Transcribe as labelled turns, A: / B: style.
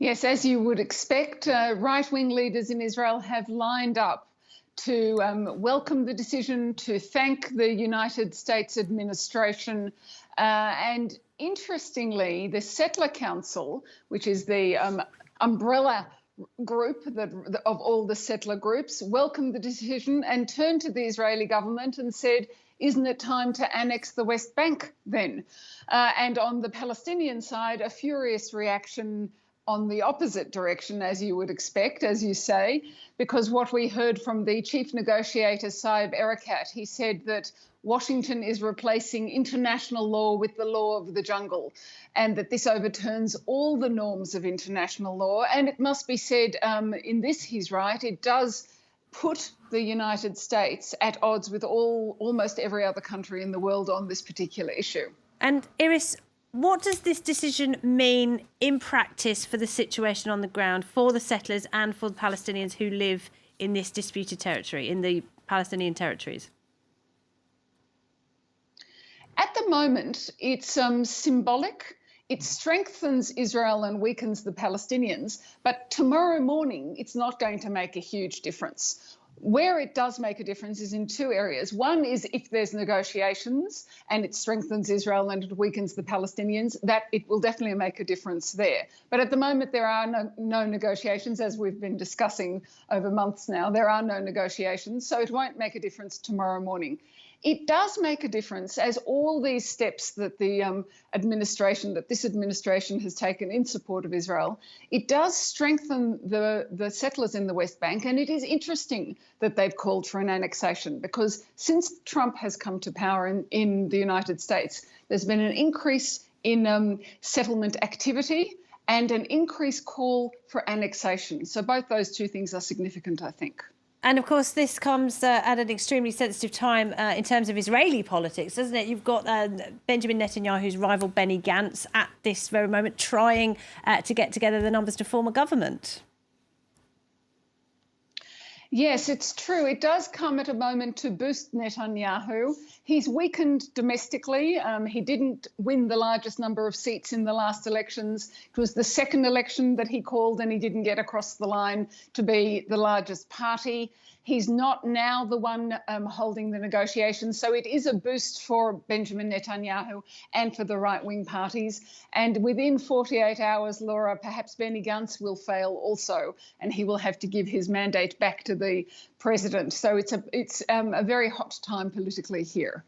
A: Yes, as you would expect, right-wing leaders in Israel have lined up to welcome the decision, to thank the United States administration. And interestingly, the Settler Council, which is the umbrella group of all the settler groups, welcomed the decision and turned to the Israeli government and said, isn't it time to annex the West Bank then? And on the Palestinian side, a furious reaction on the opposite direction, as you would expect, as you say, because what we heard from the chief negotiator, Saeb Erekat, he said that Washington is replacing international law with the law of the jungle, and that this overturns all the norms of international law. And it must be said, in this he's right, it does put the United States at odds with almost every other country in the world on this particular issue.
B: And Iris, what does this decision mean in practice for the situation on the ground, for the settlers and for the Palestinians who live in this disputed territory, in the Palestinian territories?
A: At the moment, it's symbolic. It strengthens Israel and weakens the Palestinians. But tomorrow morning, it's not going to make a huge difference. Where it does make a difference is in two areas. One is if there's negotiations and it strengthens Israel and it weakens the Palestinians, that it will definitely make a difference there. But at the moment, there are no negotiations, as we've been discussing over months now. There are no negotiations, so it won't make a difference tomorrow morning. It does make a difference, as all these steps that this administration has taken in support of Israel, it does strengthen the settlers in the West Bank. And it is interesting that they've called for an annexation, because since Trump has come to power in the United States, there's been an increase in settlement activity and an increased call for annexation. So both those two things are significant, I think.
B: And of course, this comes at an extremely sensitive time in terms of Israeli politics, doesn't it? You've got Benjamin Netanyahu's rival Benny Gantz at this very moment trying to get together the numbers to form a government.
A: Yes, it's true. It does come at a moment to boost Netanyahu. He's weakened domestically. He didn't win the largest number of seats in the last elections. It was the second election that he called and he didn't get across the line to be the largest party. He's not now the one holding the negotiations. So it is a boost for Benjamin Netanyahu and for the right-wing parties. And within 48 hours, Laura, perhaps Benny Gantz will fail also, and he will have to give his mandate back to the president. So it's a very hot time politically here.